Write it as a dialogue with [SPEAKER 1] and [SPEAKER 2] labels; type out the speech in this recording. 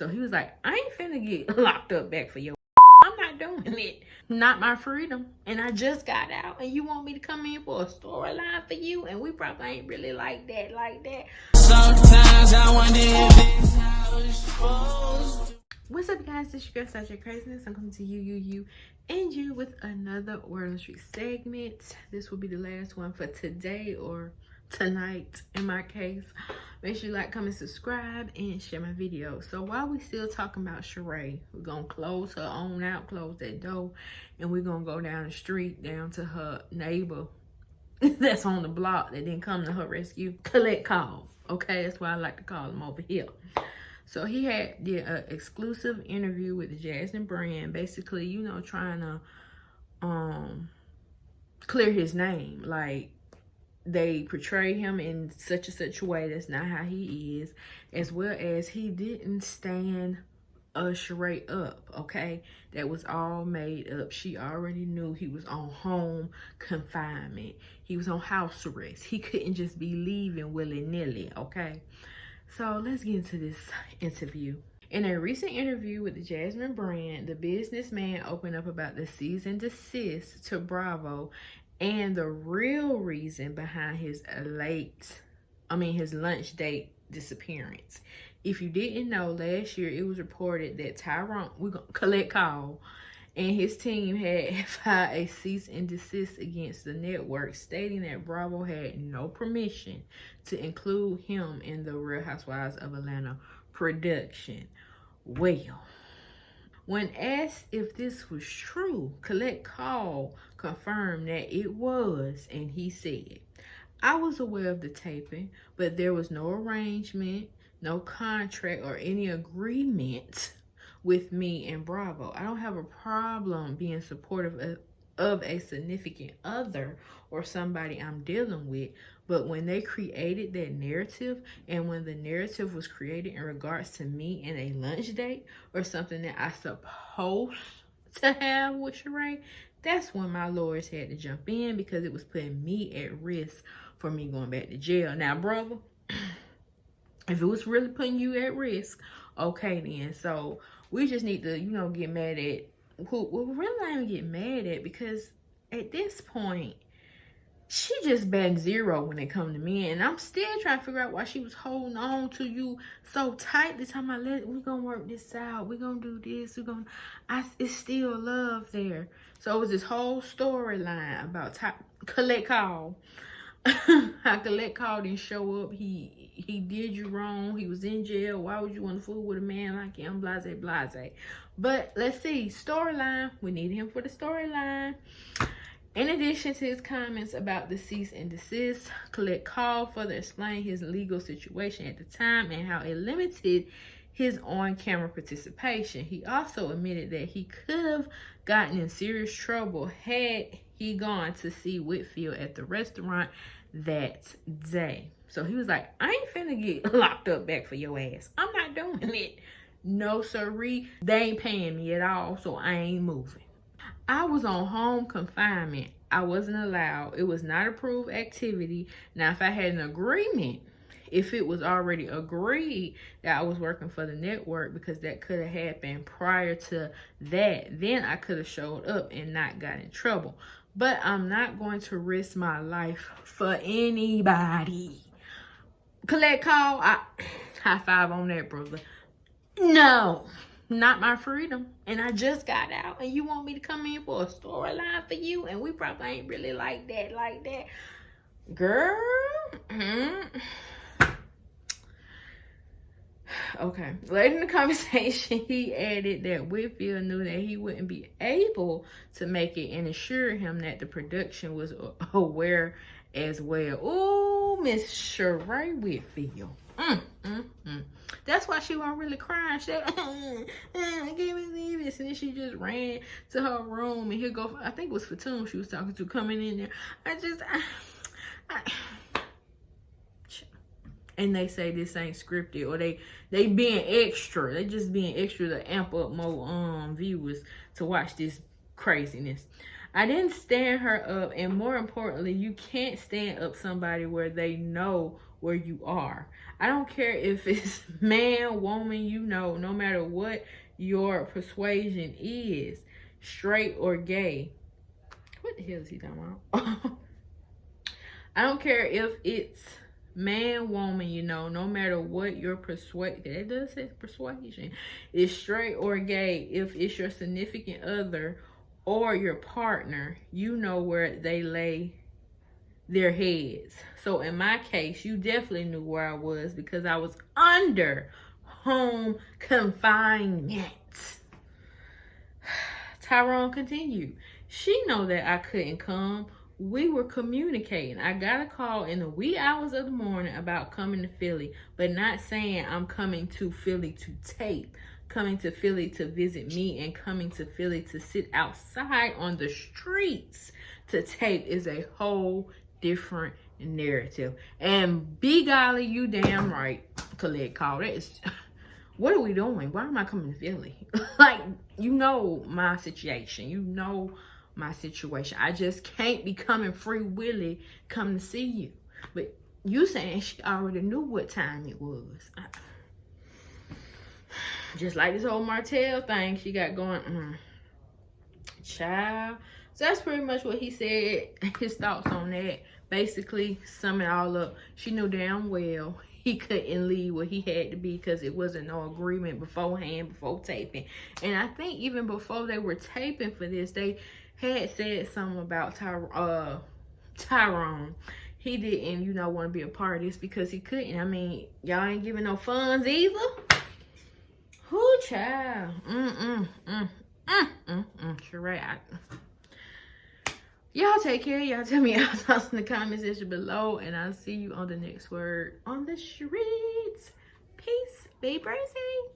[SPEAKER 1] So he was like, I ain't finna get locked up back for your I'm not doing it. Not my freedom. And I just got out and you want me to come in for a storyline for you? And we probably ain't really like that. Sometimes I wonder if this how it's supposed to. What's up, guys? This your girl, Such a Craziness. I'm coming to you, and you with another Word on the Street segment. This will be the last one for today or tonight in my case. Make sure you like, comment, subscribe, and share my video. So while we still talking about Sheree, we're gonna close her on out, close that door, and we're gonna go down the street down to her neighbor that's on the block that didn't come to her rescue. Collect call. Okay, that's why I like to call him over here. So he had the exclusive interview with the Jasmine brand, basically, you know, trying to clear his name. Like, they portray him in such a way that's not how he is, as well as he didn't stand Sheree up. Okay, that was all made up. She already knew he was on home confinement. He was on house arrest. He couldn't just be leaving willy-nilly. Okay, so let's get into this interview. In a recent interview with the Jasmine brand, the businessman opened up about the cease and desist to Bravo and the real reason behind his his lunch date disappearance. If you didn't know, last year it was reported that Tyrone, we're gonna collect call, and his team had filed a cease and desist against the network, stating that Bravo had no permission to include him in the Real Housewives of Atlanta production. Well, when asked if this was true, Collect Call confirmed that it was, and he said, I was aware of the taping, but there was no arrangement, no contract, or any agreement with me and Bravo. I don't have a problem being supportive of a significant other or somebody I'm dealing with, but when they created that narrative, and when the narrative was created in regards to me and a lunch date or something that I supposed to have with Sheree, that's when my lawyers had to jump in, because it was putting me at risk for me going back to jail. Now, brother, if it was really putting you at risk, okay then. So we just need to, you know, get mad at who we really not even get mad at, because at this point, she just back zero when it comes to me, and I'm still trying to figure out why she was holding on to you so tight. This time we're gonna work this out, we're gonna do this, it's still love there. So it was this whole storyline about Collect Call. How Collect Call didn't show up. He did you wrong. He was in jail. Why would you want to fool with a man like him? Blase, blase. But let's see. Storyline. We need him for the storyline. In addition to his comments about the cease and desist, Collect Call further explained his legal situation at the time and how it limited his on-camera participation. He also admitted that he could have gotten in serious trouble had he gone to see Whitfield at the restaurant that day. So he was like, I ain't finna get locked up back for your ass. I'm not doing it. No, sirree. They ain't paying me at all, so I ain't moving. I was on home confinement. I wasn't allowed. It was not approved activity. Now, if I had an agreement, if it was already agreed that I was working for the network, because that could have happened prior to that, then I could have showed up and not got in trouble. But I'm not going to risk my life for anybody. Collect Call, high five on that, brother. No, not my freedom. And I just got out and you want me to come in for a storyline for you? And we probably ain't really like that. Girl. Okay. Later in the conversation, he added that Whitfield knew that he wouldn't be able to make it and assured him that the production was aware as well. Oh, Miss Sheree Whitfield. That's why she wasn't really crying. She said, I can't believe this. And then she just ran to her room, and here go, I think it was Fatum she was talking to, coming in there. And they say this ain't scripted, or they being extra. They just being extra to amp up more viewers to watch this craziness. I didn't stand her up, and more importantly, you can't stand up somebody where they know where you are. I don't care if it's man, woman, you know, no matter what your persuasion is, straight or gay. What the hell is he talking about? I don't care if it's man, woman, you know, no matter what your persuasion, it does say persuasion, is straight or gay, if it's your significant other or your partner, you know where they lay their heads. So in my case, you definitely knew where I was because I was under home confinement. Tyrone continued. She know that I couldn't come. We were communicating. I got a call in the wee hours of the morning about coming to Philly, but not saying I'm coming to Philly to tape. Coming to Philly to visit me and coming to Philly to sit outside on the streets to tape is a whole different narrative. And be golly, you damn right, Colette called it. What are we doing? Why am I coming to Philly? Like, you know my situation. You know my situation. I just can't be coming free willy come to see you. But you saying she already knew what time it was. Just like this whole Martell thing she got going. Child. So that's pretty much what he said. His thoughts on that. Basically, sum it all up. She knew damn well he couldn't leave where he had to be because it wasn't no agreement beforehand, before taping. And I think even before they were taping for this, they had said something about Tyrone. He didn't, you know, want to be a part of this because he couldn't. I mean, y'all ain't giving no funds either. Whoo, child. Sheree, y'all take care. Y'all tell me y'all thoughts in the comment section below. And I'll see you on the next word on the streets. Peace. Be crazy.